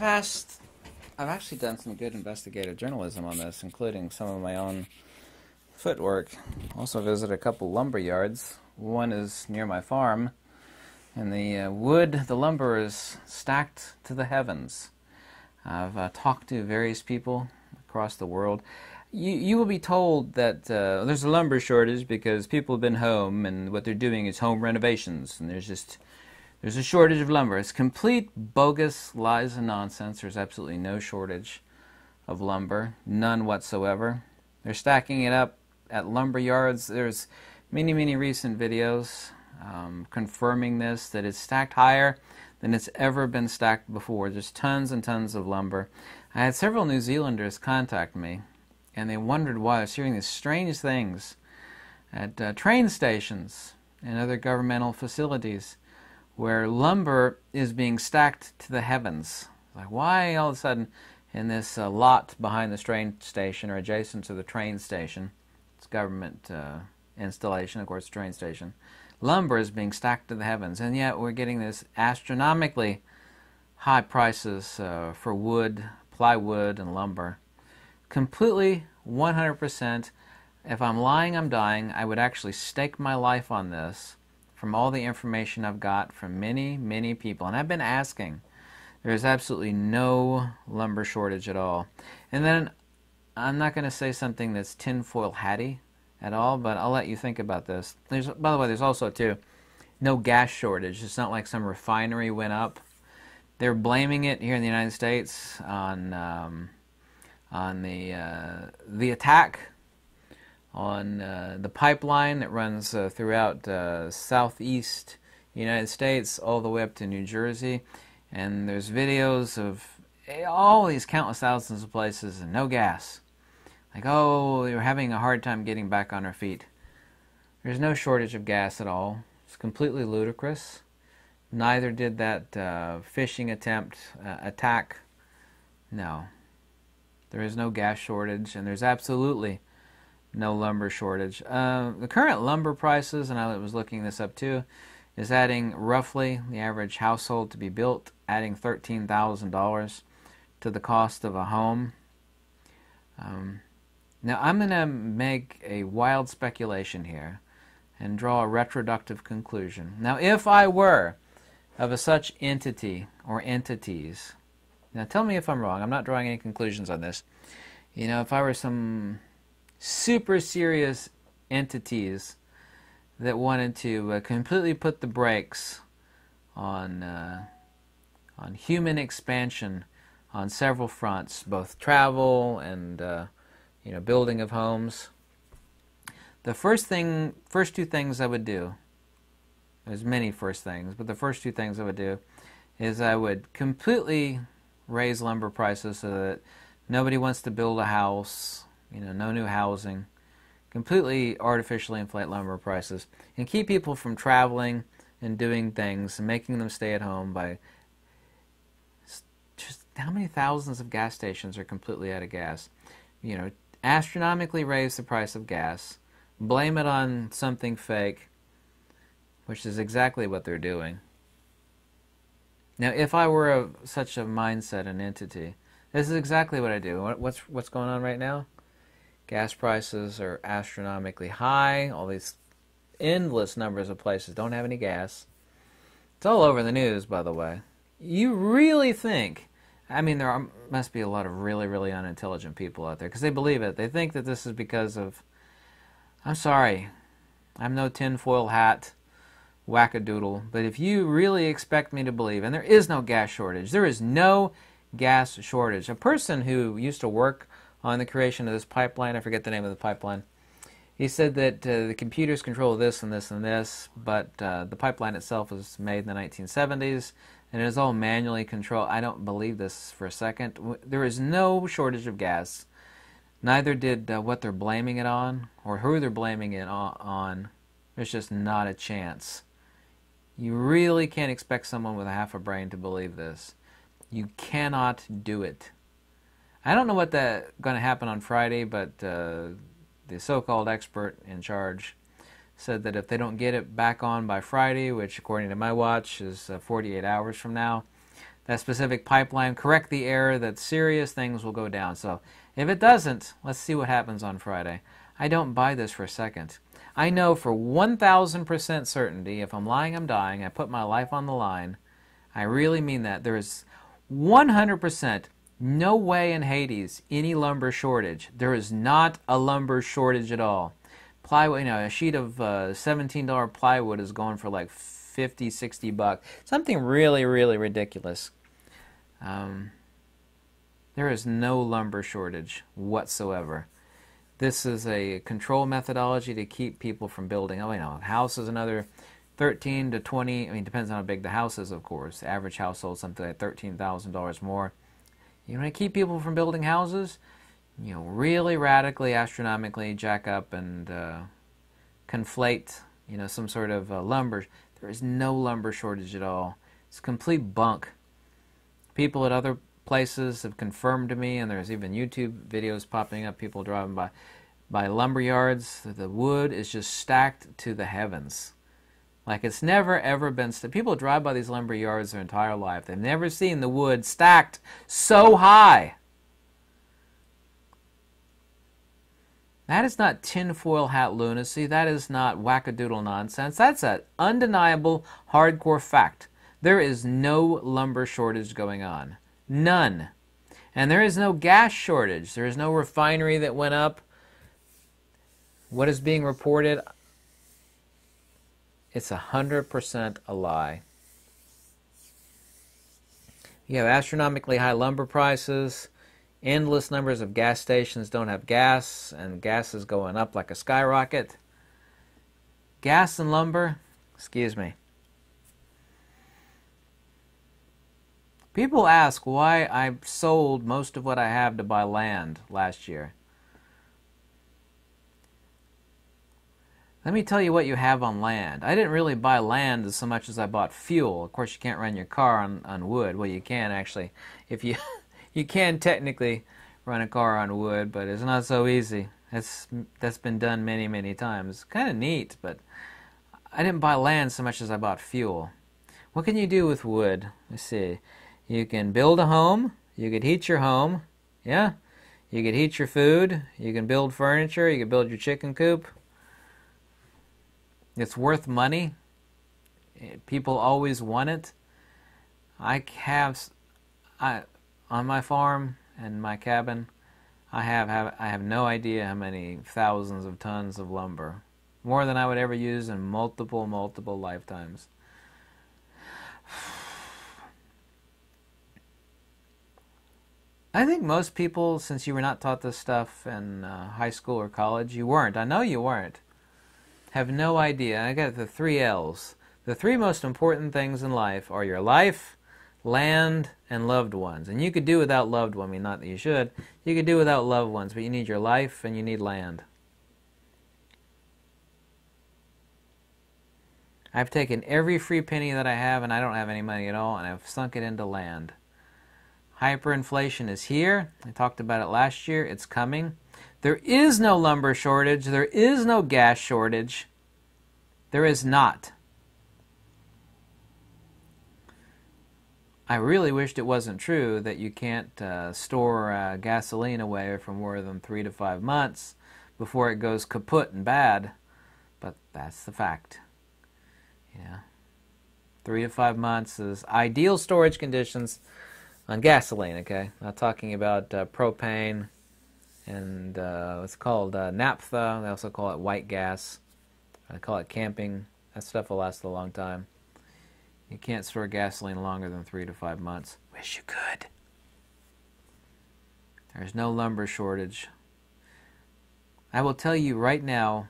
I've actually done some good investigative journalism on this, including some of my own footwork. Also visited a couple lumber yards. One is near my farm, and the lumber is stacked to the heavens. I've talked to various people across the world. You will be told that there's a lumber shortage because people have been home, and what they're doing is home renovations, and there's a shortage of lumber. It's complete bogus lies and nonsense. There's absolutely no shortage of lumber, none whatsoever. They're stacking it up at lumber yards. There's many recent videos confirming this, that it's stacked higher than it's ever been stacked before. There's tons and tons of lumber. I had several New Zealanders contact me, and they wondered why I was hearing these strange things at train stations and other governmental facilities where lumber is being stacked to the heavens. Like, why all of a sudden in this lot behind the train station or adjacent to the train station, it's government installation, of course, train station, lumber is being stacked to the heavens, and yet we're getting this astronomically high prices for wood, plywood, and lumber. Completely 100%. If I'm lying, I'm dying. I would actually stake my life on this from all the information I've got from many people. And I've been asking. There's absolutely no lumber shortage at all. And then I'm not going to say something that's tinfoil hatty at all, but I'll let you think about this. By the way, there's also, too, no gas shortage. It's not like some refinery went up. They're blaming it here in the United States on the attack on the pipeline that runs throughout southeast United States all the way up to New Jersey. And there's videos of all these countless thousands of places and no gas. Like, oh, they were having a hard time getting back on their feet. There's no shortage of gas at all. It's completely ludicrous. Neither did that fishing attack. No. There is no gas shortage, and there's absolutely no lumber shortage. The current lumber prices, and I was looking this up too, is adding roughly the average household to be built, adding $13,000 to the cost of a home. Now I'm going to make a wild speculation here and draw a retroductive conclusion. Now if I were of a such entity or entities, now tell me if I'm wrong, I'm not drawing any conclusions on this. You know, if I were some super serious entities that wanted to completely put the brakes on human expansion on several fronts, both travel and building of homes. The first two things I would do, there's many first things, but the first two things I would do is I would completely raise lumber prices so that nobody wants to build a house, no new housing. Completely artificially inflate lumber prices and keep people from traveling and doing things and making them stay at home by just how many thousands of gas stations are completely out of gas. Astronomically raise the price of gas, blame it on something fake, which is exactly what they're doing. Now, if I were of such a mindset and entity, this is exactly what I do. What's going on right now? Gas prices are astronomically high. All these endless numbers of places don't have any gas. It's all over the news, by the way. You really think, there must be a lot of really unintelligent people out there, because they believe it. They think that this is because of, I'm sorry, I'm no tinfoil hat wackadoodle, but if you really expect me to believe, and there is no gas shortage, there is no gas shortage. A person who used to work on the creation of this pipeline, I forget the name of the pipeline, he said that the computers control this and this and this, but the pipeline itself was made in the 1970s, and it is all manually controlled. I don't believe this for a second. There is no shortage of gas. Neither did what they're blaming it on, or who they're blaming it on. There's just not a chance. You really can't expect someone with a half a brain to believe this. You cannot do it. I don't know what's going to happen on Friday, but the so-called expert in charge said that if they don't get it back on by Friday, which according to my watch is 48 hours from now, that specific pipeline correct the error, that serious things will go down. So if it doesn't, let's see what happens on Friday. I don't buy this for a second. I know for 1,000% certainty, if I'm lying, I'm dying, I put my life on the line. I really mean that. There is 100% no way in Hades any lumber shortage. There is not a lumber shortage at all. Plywood, a sheet of $17 plywood is going for like 50, 60 bucks. Something really, really ridiculous. There is no lumber shortage whatsoever. This is a control methodology to keep people from building. A house is another 13 to 20. I mean, depends on how big the house is, of course. The average household, something like $13,000 more. You want to keep people from building houses? Really radically, astronomically jack up and conflate, some sort of lumber. There is no lumber shortage at all. It's complete bunk. People at other places have confirmed to me, and there's even YouTube videos popping up, people driving by lumber yards. The wood is just stacked to the heavens. Like it's never ever been people drive by these lumber yards their entire life. They've never seen the wood stacked so high. That is not tinfoil hat lunacy. That is not wackadoodle nonsense. That's an undeniable, hardcore fact. There is no lumber shortage going on. None. And there is no gas shortage. There is no refinery that went up. What is being reported? It's 100% a lie. You have astronomically high lumber prices. Endless numbers of gas stations don't have gas, and gas is going up like a skyrocket. Gas and lumber? Excuse me. People ask why I sold most of what I have to buy land last year. Let me tell you what you have on land. I didn't really buy land so much as I bought fuel. Of course, you can't run your car on wood. Well, you can actually. If you you can technically run a car on wood, but it's not so easy. That's been done many, many times. Kind of neat, but I didn't buy land so much as I bought fuel. What can you do with wood? Let's see. You can build a home. You could heat your home. Yeah. You could heat your food. You can build furniture. You can build your chicken coop. It's worth money. People always want it. On my farm and my cabin, I have no idea how many thousands of tons of lumber. More than I would ever use in multiple lifetimes. I think most people, since you were not taught this stuff in high school or college, you weren't. I know you weren't. Have no idea. I got the 3 L's. The 3 most important things in life are your life, land, and loved ones. And you could do without loved ones. I mean, not that you should. You could do without loved ones, but you need your life and you need land. I've taken every free penny that I have, and I don't have any money at all, and I've sunk it into land. Hyperinflation is here. I talked about it last year. It's coming. There is no lumber shortage. There is no gas shortage. There is not. I really wished it wasn't true that you can't store gasoline away for more than 3 to 5 months before it goes kaput and bad. But that's the fact. Yeah. 3 to 5 months is ideal storage conditions on gasoline, okay? Not talking about propane and what's called naphtha. They also call it white gas. I call it camping. That stuff will last a long time. You can't store gasoline longer than 3 to 5 months. Wish you could. There's no lumber shortage. I will tell you right now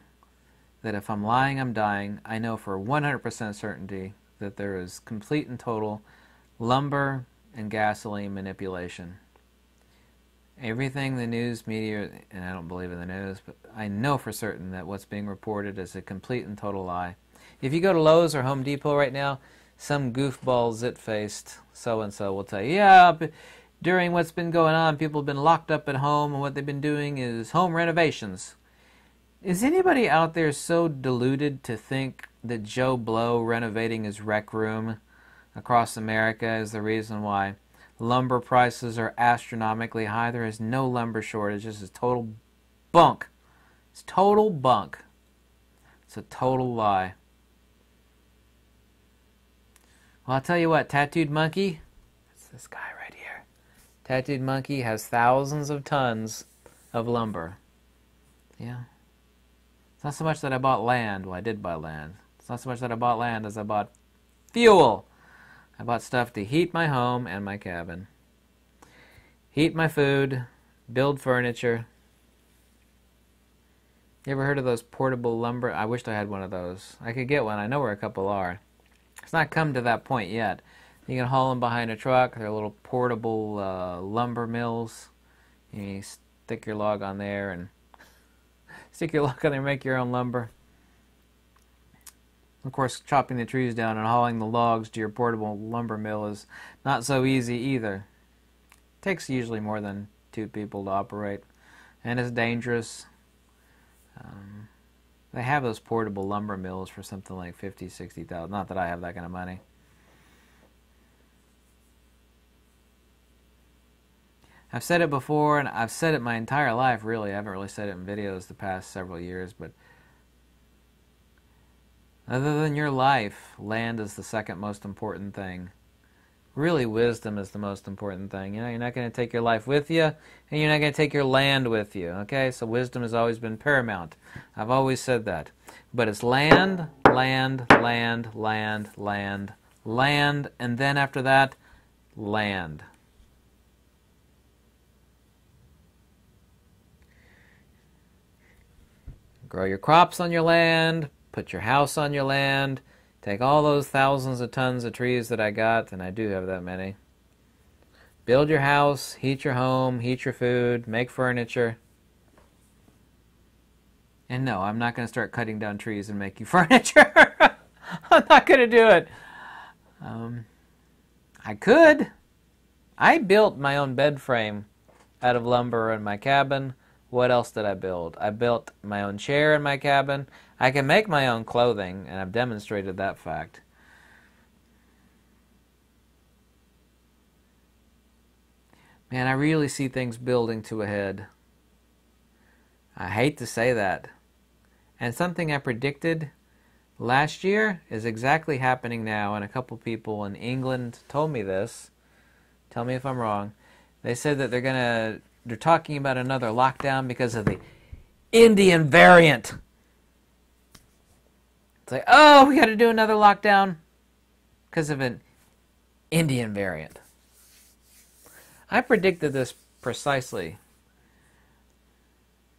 that if I'm lying, I'm dying. I know for 100% certainty that there is complete and total lumber and gasoline manipulation. Everything the news media, and I don't believe in the news, but I know for certain that what's being reported is a complete and total lie. If you go to Lowe's or Home Depot right now, some goofball zit-faced so-and-so will tell you, yeah, but during what's been going on, people have been locked up at home, and what they've been doing is home renovations. Is anybody out there so deluded to think that Joe Blow renovating his rec room across America is the reason why lumber prices are astronomically high. There is no lumber shortage. This is total bunk. It's total bunk. It's a total lie. Well, I'll tell you what, Tattooed Monkey, it's this guy right here. Tattooed Monkey has thousands of tons of lumber. Yeah. It's not so much that I bought land. Well, I did buy land. It's not so much that I bought land as I bought fuel. I bought stuff to heat my home and my cabin. Heat my food, build furniture. You ever heard of those portable lumber? I wished I had one of those. I could get one. I know where a couple are. It's not come to that point yet. You can haul them behind a truck. They're little portable lumber mills. You stick your log on there and make your own lumber. Of course, chopping the trees down and hauling the logs to your portable lumber mill is not so easy either. It takes usually more than 2 people to operate, and it's dangerous. They have those portable lumber mills for something like $50,000, $60,000. Not that I have that kind of money. I've said it before, and I've said it my entire life, really. I haven't really said it in videos the past several years, but other than your life, land is the second most important thing. Really, wisdom is the most important thing. You know, you're not going to take your life with you, and you're not going to take your land with you, okay? So wisdom has always been paramount. I've always said that. But it's land, land, land, land, land, land, and then after that, land. Grow your crops on your land, put your house on your land, take all those thousands of tons of trees that I got, and I do have that many. Build your house, heat your home, heat your food, make furniture. And no, I'm not going to start cutting down trees and making furniture. I'm not going to do it. I could. I built my own bed frame out of lumber in my cabin. What else did I build? I built my own chair in my cabin. I can make my own clothing, and I've demonstrated that fact. Man, I really see things building to a head. I hate to say that. And something I predicted last year is exactly happening now, and a couple people in England told me this. Tell me if I'm wrong. They said that they're talking about another lockdown because of the Indian variant. It's like, oh, we got to do another lockdown because of an Indian variant. I predicted this precisely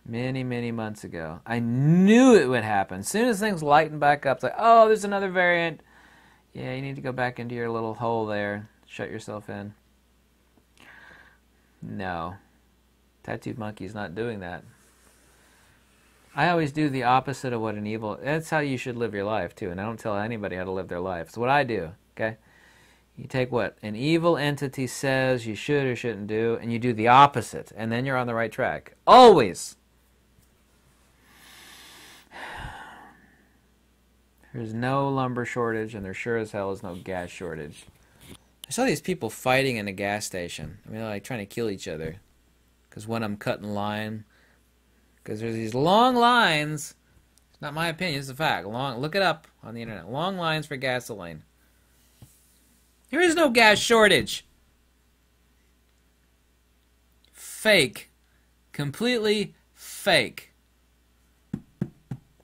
many, many months ago. I knew it would happen. As soon as things lighten back up, it's like, oh, there's another variant. Yeah, you need to go back into your little hole there. Shut yourself in. No. Tattooed Monkey's not doing that. I always do the opposite of what an evil... That's how you should live your life, too. And I don't tell anybody how to live their life. It's what I do, okay? You take what an evil entity says you should or shouldn't do, and you do the opposite. And then you're on the right track. Always! There's no lumber shortage, and there sure as hell is no gas shortage. I saw these people fighting in a gas station. I mean, they're like trying to kill each other. Because when I'm cutting line... Because there's these long lines. It's not my opinion, it's a fact. Look it up on the internet. Long lines for gasoline. There is no gas shortage. Fake. Completely fake.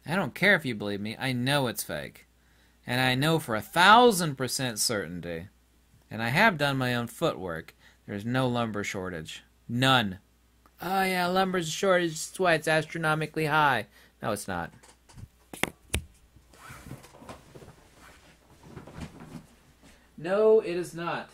I don't care if you believe me. I know it's fake. And I know for 1,000% certainty. And I have done my own footwork. There's no lumber shortage. None. Oh yeah, lumber's a shortage, that's why it's astronomically high. No, it's not. No, it is not.